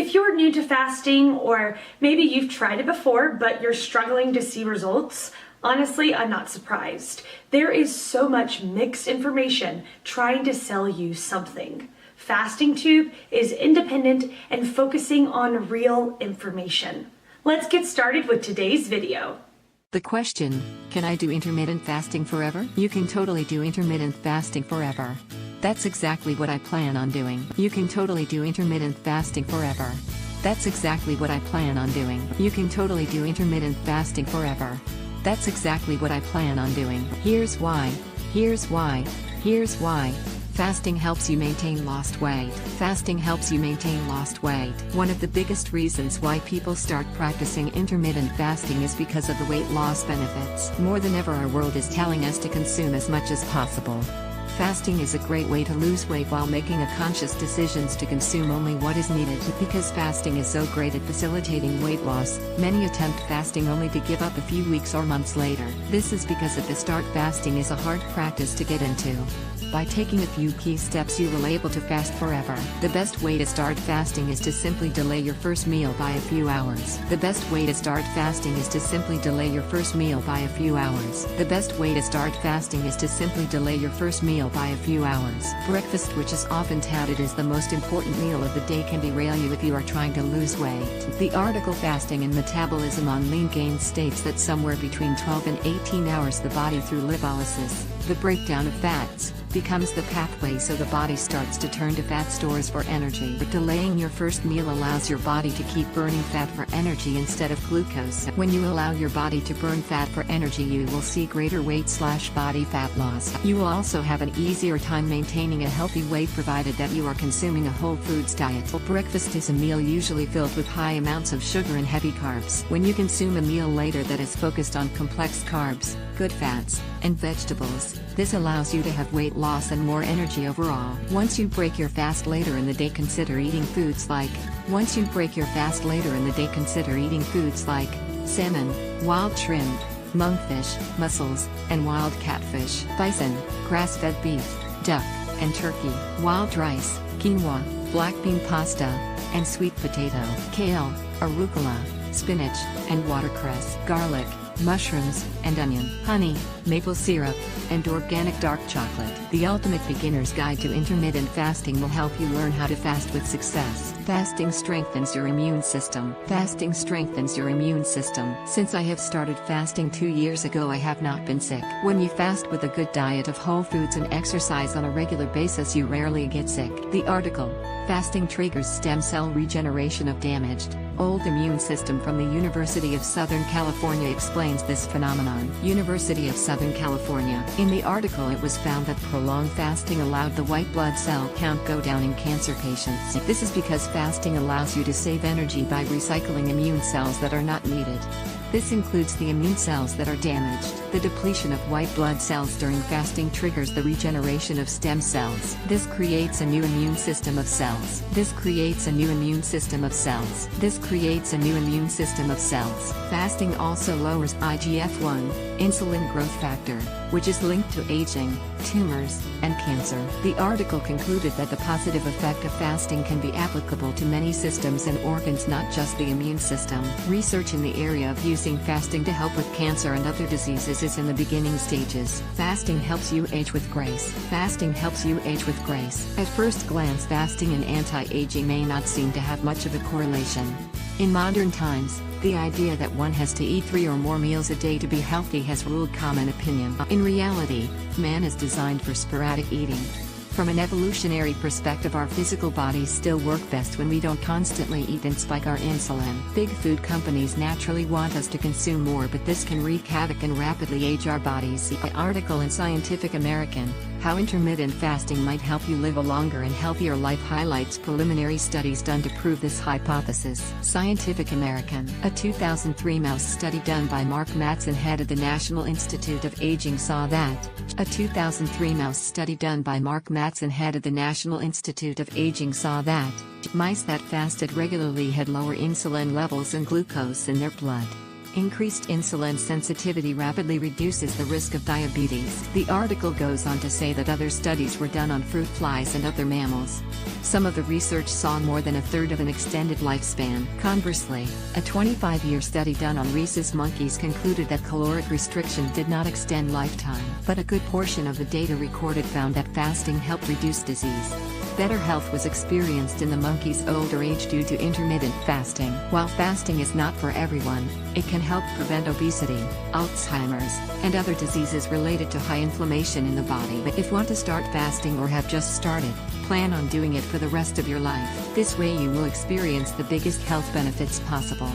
If you're new to fasting, or maybe you've tried it before but you're struggling to see results, honestly, I'm not surprised. There is so much mixed information trying to sell you something. Fasting Tube is independent and focusing on real information. Let's get started with today's video. The question, can I do intermittent fasting forever? You can totally do intermittent fasting forever. That's exactly what I plan on doing. You can totally do intermittent fasting forever. That's exactly what I plan on doing. You can totally do intermittent fasting forever. That's exactly what I plan on doing. Here's why. Here's why. Here's why. Fasting helps you maintain lost weight. Fasting helps you maintain lost weight. One of the biggest reasons why people start practicing intermittent fasting is because of the weight loss benefits. More than ever, our world is telling us to consume as much as possible. Fasting is a great way to lose weight while making a conscious decisions to consume only what is needed. Because fasting is so great at facilitating weight loss, many attempt fasting only to give up a few weeks or months later. This is because at the start, fasting is a hard practice to get into. By taking a few key steps, you will be able to fast forever. The best way to start fasting is to simply delay your first meal by a few hours. The best way to start fasting is to simply delay your first meal by a few hours. The best way to start fasting is to simply delay your first meal by a few hours. Breakfast, which is often touted as the most important meal of the day, can derail you if you are trying to lose weight. The article Fasting and Metabolism on Lean Gain states that somewhere between 12 and 18 hours the body, through lipolysis, the breakdown of fats, becomes the pathway so the body starts to turn to fat stores for energy. But delaying your first meal allows your body to keep burning fat for energy instead of glucose. When you allow your body to burn fat for energy, you will see greater weight/body fat loss. You will also have an easier time maintaining a healthy weight provided that you are consuming a whole foods diet. Breakfast is a meal usually filled with high amounts of sugar and heavy carbs. When you consume a meal later that is focused on complex carbs, good fats, and vegetables, this allows you to have weight loss and more energy overall. Once you break your fast later in the day, consider eating foods like salmon, wild shrimp, monkfish, mussels, and wild catfish, bison, grass-fed beef, duck, and turkey, wild rice, quinoa, black bean pasta, and sweet potato, kale, arugula, spinach, and watercress, garlic, mushrooms, and onion, honey, maple syrup, and organic dark chocolate. The Ultimate Beginner's Guide to Intermittent Fasting will help you learn how to fast with success. Fasting strengthens your immune system. Fasting strengthens your immune system. Since I have started fasting 2 years ago, I have not been sick. When you fast with a good diet of whole foods and exercise on a regular basis, you rarely get sick. The article, Fasting Triggers Stem Cell Regeneration of Damaged, Old Immune System, from the University of Southern California, explains this phenomenon. University of Southern California. In the article, it was found that prolonged fasting allowed the white blood cell count go down in cancer patients. This is because fasting allows you to save energy by recycling immune cells that are not needed. This includes the immune cells that are damaged. The depletion of white blood cells during fasting triggers the regeneration of stem cells. This creates a new immune system of cells. This creates a new immune system of cells. This creates a new immune system of cells. Fasting also lowers IGF-1, insulin growth factor, which is linked to aging, tumors, and cancer. The article concluded that the positive effect of fasting can be applicable to many systems and organs, not just the immune system. Research in the area of using fasting to help with cancer and other diseases is in the beginning stages. Fasting helps you age with grace. Fasting helps you age with grace. At first glance, fasting and anti-aging may not seem to have much of a correlation. In modern times, the idea that one has to eat 3 or more meals a day to be healthy has ruled common opinion. In reality, man is designed for sporadic eating. From an evolutionary perspective, our physical bodies still work best when we don't constantly eat and spike our insulin. Big food companies naturally want us to consume more, but this can wreak havoc and rapidly age our bodies. The article in Scientific American, How Intermittent Fasting Might Help You Live a Longer and Healthier Life, highlights preliminary studies done to prove this hypothesis. Scientific American. A 2003 mouse study done by Mark Mattson, head of the National Institute of Aging, saw that. A 2003 mouse study done by Mark Mattson, head of the National Institute of Aging, saw that mice that fasted regularly had lower insulin levels and glucose in their blood. Increased insulin sensitivity rapidly reduces the risk of diabetes. The article goes on to say that other studies were done on fruit flies and other mammals. Some of the research saw more than a third of an extended lifespan. Conversely, a 25-year study done on rhesus monkeys concluded that caloric restriction did not extend lifetime. But a good portion of the data recorded found that fasting helped reduce disease. Better health was experienced in the monkeys' older age due to intermittent fasting. While fasting is not for everyone, it can help prevent obesity, Alzheimer's, and other diseases related to high inflammation in the body. But if you want to start fasting or have just started, plan on doing it for the rest of your life. This way you will experience the biggest health benefits possible.